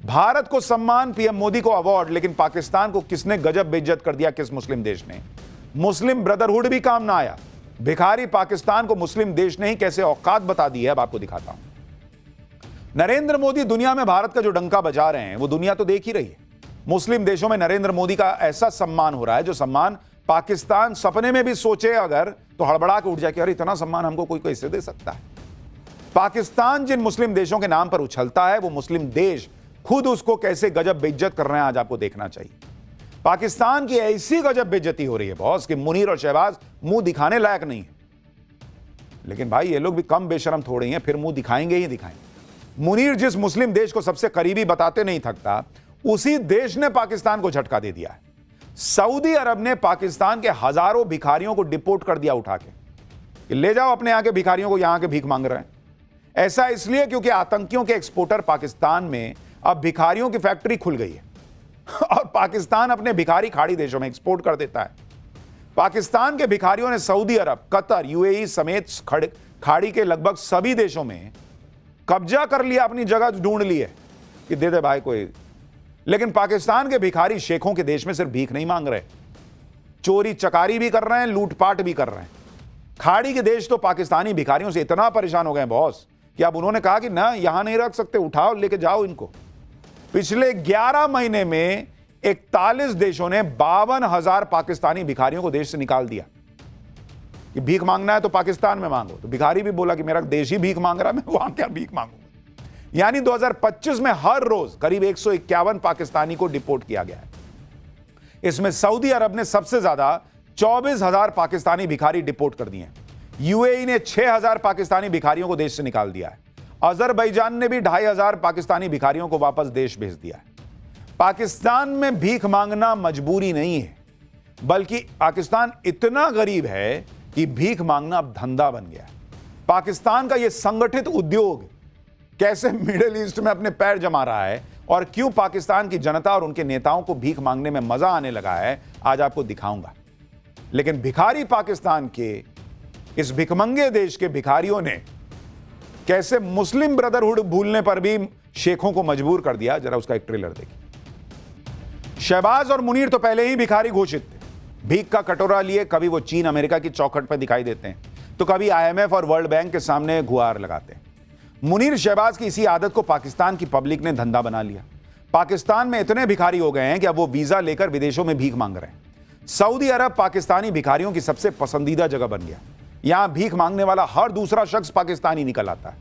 भारत को सम्मान, पीएम मोदी को अवार्ड, लेकिन पाकिस्तान को किसने गजब बेइज्जत कर दिया? किस मुस्लिम देश ने? मुस्लिम ब्रदरहुड भी काम ना आया। भिखारी पाकिस्तान को मुस्लिम देश ने ही कैसे औकात बता दी है, अब आपको दिखाता हूं। नरेंद्र मोदी दुनिया में भारत का जो डंका बजा रहे हैं वो दुनिया तो देख ही रही है। मुस्लिम देशों में नरेंद्र मोदी का ऐसा सम्मान हो रहा है जो सम्मान पाकिस्तान सपने में भी सोचे अगर तो हड़बड़ा के उठ जाए कि अरे इतना सम्मान हमको कोई कैसे दे सकता है। पाकिस्तान जिन मुस्लिम देशों के नाम पर उछलता है वो मुस्लिम देश खुद उसको कैसे गजब बेइज्जत कर रहे हैं, आज आपको देखना चाहिए। पाकिस्तान की ऐसी गजब बेइज्जती हो रही है बॉस कि मुनीर और शहबाज मुंह दिखाने लायक नहीं है। लेकिन भाई ये लोग भी कम बेशरम थोड़े हैं, फिर मुंह दिखाएंगे ही दिखाएंगे। मुनीर जिस मुस्लिम देश को सबसे करीबी बताते नहीं थकता, उसी देश ने पाकिस्तान को झटका दे दिया है। सऊदी अरब ने पाकिस्तान के हजारों भिखारियों को डिपोर्ट कर दिया उठा के, ले जाओ अपने यहां के भिखारियों को, यहां के भीख मांग रहे हैं। ऐसा इसलिए क्योंकि आतंकियों के एक्सपोर्टर पाकिस्तान में अब भिखारियों की फैक्ट्री खुल गई है और पाकिस्तान अपने भिखारी खाड़ी देशों में एक्सपोर्ट कर देता है। पाकिस्तान के भिखारियों ने सऊदी अरब, कतर, यूएई समेत खाड़ी के लगभग सभी देशों में कब्जा कर लिया, अपनी जगह ढूंढ ली है कि दे दे भाई कोई। लेकिन पाकिस्तान के भिखारी शेखों के देश में सिर्फ भीख नहीं मांग रहे, चोरी चकारी भी कर रहे हैं, लूटपाट भी कर रहे हैं। खाड़ी के देश तो पाकिस्तानी भिखारियों से इतना परेशान हो गए बॉस कि अब उन्होंने कहा कि ना यहां नहीं रख सकते, उठाओ लेके जाओ इनको। पिछले 11 महीने में 41 देशों ने 52,000 पाकिस्तानी भिखारियों को देश से निकाल दिया कि भीख मांगना है तो पाकिस्तान में मांगो। तो भिखारी भी बोला कि मेरा देश ही भीख मांग रहा है, मैं वहां क्या भीख मांगूंगा। यानी 2025 में हर रोज करीब 151 पाकिस्तानी को डिपोर्ट किया गया है। इसमें सऊदी अरब ने सबसे ज्यादा 24,000 पाकिस्तानी भिखारी डिपोर्ट कर दिए। यूएई ने 6,000 पाकिस्तानी भिखारियों को देश से निकाल दिया है। अजरबैजान ने भी 2,500 पाकिस्तानी भिखारियों को वापस देश भेज दिया है। पाकिस्तान में भीख मांगना मजबूरी नहीं है, बल्कि पाकिस्तान इतना गरीब है कि भीख मांगना अब धंधा बन गया है। पाकिस्तान का यह संगठित उद्योग कैसे मिडिल ईस्ट में अपने पैर जमा रहा है और क्यों पाकिस्तान की जनता और उनके नेताओं को भीख मांगने में मजा आने लगा है, आज आपको दिखाऊंगा। लेकिन भिखारी पाकिस्तान के इस भिखमंगे देश के भिखारियों ने कैसे मुस्लिम ब्रदरहुड भूलने पर भी शेखों को मजबूर कर दिया, जरा उसका एक ट्रेलर देखिए। शहबाज और मुनीर तो पहले ही भिखारी घोषित थे। भीख का कटोरा लिए कभी वो चीन अमेरिका की चौखट पर दिखाई देते हैं तो कभी आईएमएफ और वर्ल्ड बैंक के सामने गुहार लगाते हैं। मुनीर शहबाज की इसी आदत को पाकिस्तान की पब्लिक ने धंधा बना लिया। पाकिस्तान में इतने भिखारी हो गए हैं कि अब वो वीजा लेकर विदेशों में भीख मांग रहे हैं। सऊदी अरब पाकिस्तानी भिखारियों की सबसे पसंदीदा जगह बन गया। यहां भीख मांगने वाला हर दूसरा शख्स पाकिस्तानी निकल आता है।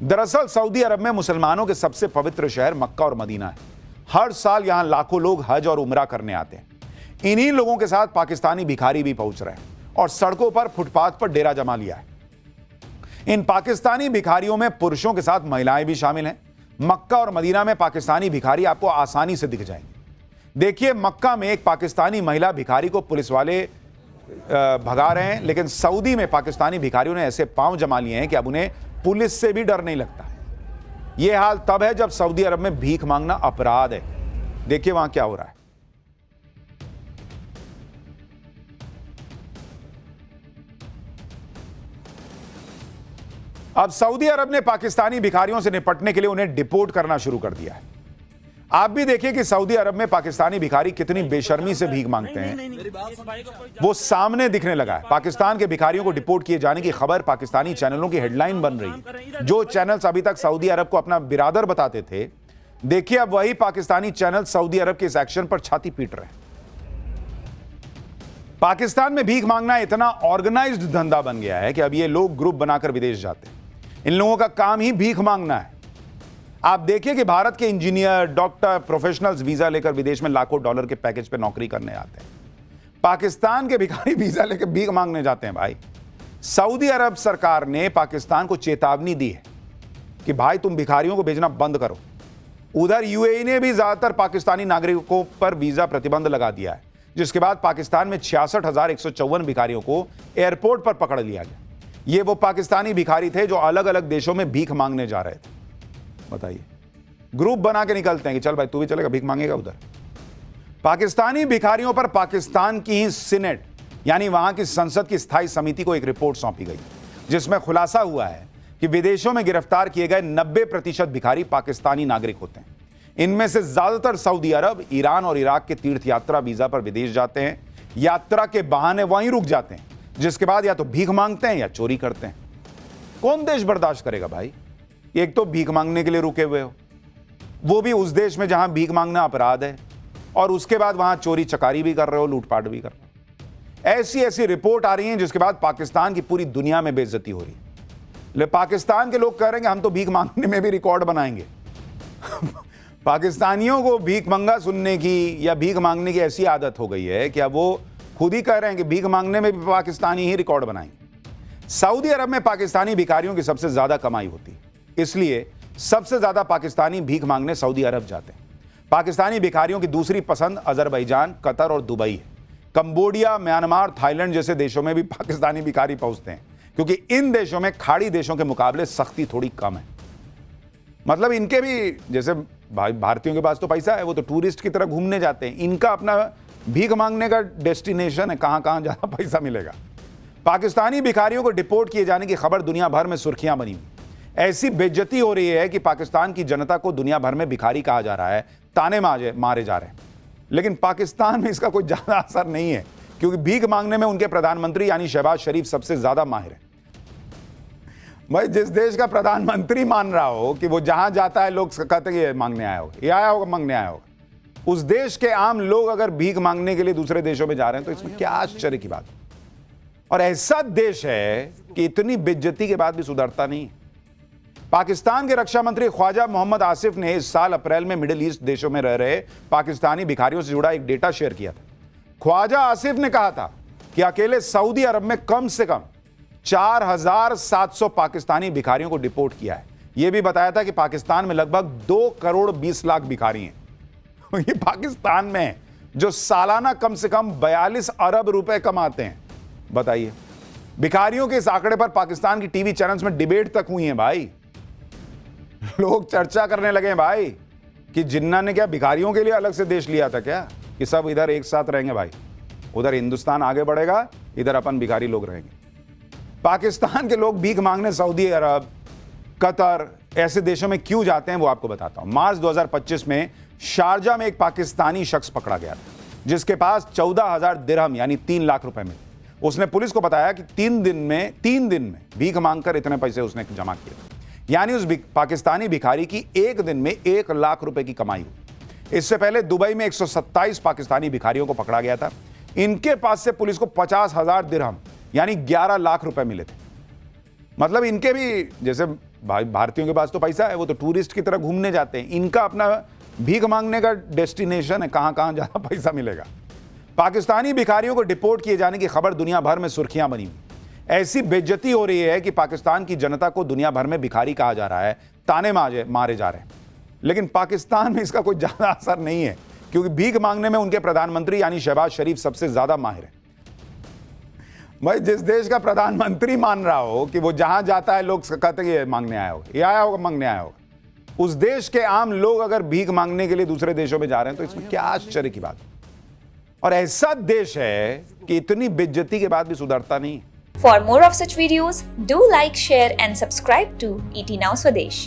दरअसल सऊदी अरब में मुसलमानों के सबसे पवित्र शहर मक्का और मदीना है। हर साल यहां लाखों लोग हज और उमरा करने आते हैं। इन्हीं लोगों के साथ पाकिस्तानी भिखारी भी पहुंच रहे हैं और सड़कों पर, फुटपाथ पर डेरा जमा लिया है। इन पाकिस्तानी भिखारियों में पुरुषों के साथ महिलाएं भी शामिल हैं। मक्का और मदीना में पाकिस्तानी भिखारी आपको आसानी से दिख जाएंगे। देखिए, मक्का में एक पाकिस्तानी महिला भिखारी को पुलिस वाले भगा रहे हैं, लेकिन सऊदी में पाकिस्तानी भिखारियों ने ऐसे पांव जमा लिए हैं कि अब उन्हें पुलिस से भी डर नहीं लगता। यह हाल तब है जब सऊदी अरब में भीख मांगना अपराध है। देखिए वहां क्या हो रहा है। अब सऊदी अरब ने पाकिस्तानी भिखारियों से निपटने के लिए उन्हें डिपोर्ट करना शुरू कर दिया है। आप भी देखिए कि सऊदी अरब में पाकिस्तानी भिखारी कितनी बेशर्मी से भीख मांगते हैं, वो सामने दिखने लगा है। पाकिस्तान के भिखारियों को डिपोर्ट किए जाने की खबर पाकिस्तानी चैनलों की हेडलाइन बन रही है। जो चैनल्स अभी तक सऊदी अरब को अपना बिरादर बताते थे, देखिए अब वही पाकिस्तानी चैनल सऊदी अरब के इस एक्शन पर छाती पीट रहे हैं। पाकिस्तान में भीख मांगना इतना ऑर्गेनाइज्ड धंधा बन गया है कि अब ये लोग ग्रुप बनाकर विदेश जाते हैं। इन लोगों का काम ही भीख मांगना है। आप देखिए कि भारत के इंजीनियर, डॉक्टर, प्रोफेशनल्स वीजा लेकर विदेश में लाखों डॉलर के पैकेज पे नौकरी करने आते हैं। पाकिस्तान के भिखारी वीजा लेकर भीख मांगने जाते हैं। भाई, सऊदी अरब सरकार ने पाकिस्तान को चेतावनी दी है कि भाई तुम भिखारियों को भेजना बंद करो। उधर यूएई ने भी ज्यादातर पाकिस्तानी नागरिकों पर वीजा प्रतिबंध लगा दिया है, जिसके बाद पाकिस्तान में 66,154 भिखारियों को एयरपोर्ट पर पकड़ लिया गया। ये वो पाकिस्तानी भिखारी थे जो अलग अलग देशों में भीख मांगने जा रहे थे। बताइए, ग्रुप बना के निकलते हैं कि चल भाई तू भी चलेगा, भीख मांगेगा उधर। पाकिस्तानी भिखारियों पर पाकिस्तान की ही सीनेट यानी वहां की संसद की स्थायी समिति को एक रिपोर्ट सौंपी गई, जिसमें खुलासा हुआ है कि विदेशों में गिरफ्तार किए गए 90% भिखारी पाकिस्तानी नागरिक होते हैं। इनमें से ज्यादातर सऊदी अरब, ईरान और इराक के तीर्थ यात्रा वीजा पर विदेश जाते हैं, यात्रा के बहाने वहीं रुक जाते हैं, जिसके बाद या तो भीख मांगते हैं या चोरी करते हैं। कौन देश बर्दाश्त करेगा भाई? एक तो भीख मांगने के लिए रुके हुए हो, वो भी उस देश में जहां भीख मांगना अपराध है, और उसके बाद वहां चोरी चकारी भी कर रहे हो, लूटपाट भी कर रहे हो। ऐसी ऐसी रिपोर्ट आ रही है जिसके बाद पाकिस्तान की पूरी दुनिया में बेइज्जती हो रही है। पाकिस्तान के लोग कह रहे हैं हम तो भीख मांगने में भी रिकॉर्ड बनाएंगे। पाकिस्तानियों को भीख मंगा सुनने की या भीख मांगने की ऐसी आदत हो गई है कि अब वो खुद ही कह रहे हैं कि भीख मांगने में भी पाकिस्तानी ही रिकॉर्ड बनाएंगे। सऊदी अरब में पाकिस्तानी भिखारियों की सबसे ज्यादा कमाई होती है, इसलिए सबसे ज्यादा पाकिस्तानी भीख मांगने सऊदी अरब जाते हैं। पाकिस्तानी भिखारियों की दूसरी पसंद अजरबैजान, कतर और दुबई है। कंबोडिया, म्यांमार, थाईलैंड जैसे देशों में भी पाकिस्तानी भिखारी पहुंचते हैं, क्योंकि इन देशों में खाड़ी देशों के मुकाबले सख्ती थोड़ी कम है। मतलब इनके भी जैसे भारतीयों के पास तो पैसा है, वो तो टूरिस्ट की तरह घूमने जाते हैं, इनका अपना भीख मांगने का डेस्टिनेशन है, कहां कहां ज्यादा पैसा मिलेगा। पाकिस्तानी भिखारियों को डिपोर्ट किए जाने की खबर दुनिया भर में सुर्खियां बनी हुई। ऐसी बेइज्जती हो रही है कि पाकिस्तान की जनता को दुनिया भर में भिखारी कहा जा रहा है, ताने मारे जा रहे हैं। लेकिन पाकिस्तान में इसका कोई ज्यादा असर नहीं है, क्योंकि भीख मांगने में उनके प्रधानमंत्री यानी शहबाज शरीफ सबसे ज्यादा माहिर है। भाई जिस देश का प्रधानमंत्री मान रहा हो कि वो जहां जाता है लोग कहते हैं ये मांगने आया होगा, ये आया होगा मांगने आया होगा, उस देश के आम लोग अगर भीख मांगने के लिए दूसरे देशों में जा रहे हैं तो इसमें क्या आश्चर्य की बात है। और ऐसा देश है कि इतनी बेइज्जती के बाद भी सुधरता नहीं है। पाकिस्तान के रक्षा मंत्री ख्वाजा मोहम्मद आसिफ ने इस साल अप्रैल में मिडिल ईस्ट देशों में रह रहे पाकिस्तानी भिखारियों से जुड़ा एक डेटा शेयर किया था। ख्वाजा आसिफ ने कहा था कि अकेले सऊदी अरब में कम से कम 4,700 पाकिस्तानी भिखारियों को डिपोर्ट किया है। यह भी बताया था कि पाकिस्तान में लगभग 2 करोड़ 20 लाख भिखारी हैं। ये पाकिस्तान में जो सालाना कम से कम 42 अरब रुपए कमाते हैं। बताइए, भिखारियों के इस आंकड़े पर पाकिस्तान की टीवी चैनल्स में डिबेट तक हुई है भाई। लोग चर्चा करने लगे भाई कि जिन्ना ने क्या भिखारियों के लिए अलग से देश लिया था क्या, कि सब इधर एक साथ रहेंगे भाई, उधर हिंदुस्तान आगे बढ़ेगा, इधर अपन भिखारी लोग रहेंगे। पाकिस्तान के लोग भीख मांगने सऊदी अरब, कतर ऐसे देशों में क्यों जाते हैं वो आपको बताता हूं। मार्च 2025 में शारजा में एक पाकिस्तानी शख्स पकड़ा गया था, जिसके पास 14,000 दिरहम यानी 3 लाख रुपए मिले। उसने पुलिस को बताया कि 3 दिन में भीख मांगकर इतने पैसे उसने जमा किए, यानी उस पाकिस्तानी भिखारी की एक दिन में 1 लाख रुपए की कमाई हुई। इससे पहले दुबई में 127 पाकिस्तानी भिखारियों को पकड़ा गया था। इनके पास से पुलिस को 50,000 दिरहम यानी 11 लाख रुपए मिले थे। मतलब इनके भी जैसे भारतीयों के पास तो पैसा है, वो तो टूरिस्ट की तरह घूमने जाते हैं, इनका अपना भीख मांगने का डेस्टिनेशन है, कहां कहां ज्यादा पैसा मिलेगा। पाकिस्तानी भिखारियों को डिपोर्ट किए जाने की खबर दुनिया भर में सुर्खियां बनी हुई। ऐसी बेइज्जती हो रही है कि पाकिस्तान की जनता को दुनिया भर में भिखारी कहा जा रहा है, ताने मारे जा रहे हैं। लेकिन पाकिस्तान में इसका कोई ज्यादा असर नहीं है, क्योंकि भीख मांगने में उनके प्रधानमंत्री यानी शहबाज शरीफ सबसे ज्यादा माहिर है। भाई जिस देश का प्रधानमंत्री मान रहा हो कि वो जहां जाता है लोग कहते हैं ये मांगने आया होगा, ये आया होगा मांगने आया होगा, उस देश के आम लोग अगर भीख मांगने के लिए दूसरे देशों में जा रहे हैं तो इसमें क्या आश्चर्य की बात है। और ऐसा देश है कि इतनी बेइज्जती के बाद भी सुधरता नहीं। For more of such videos, do like, share and subscribe to ET Now Swadesh.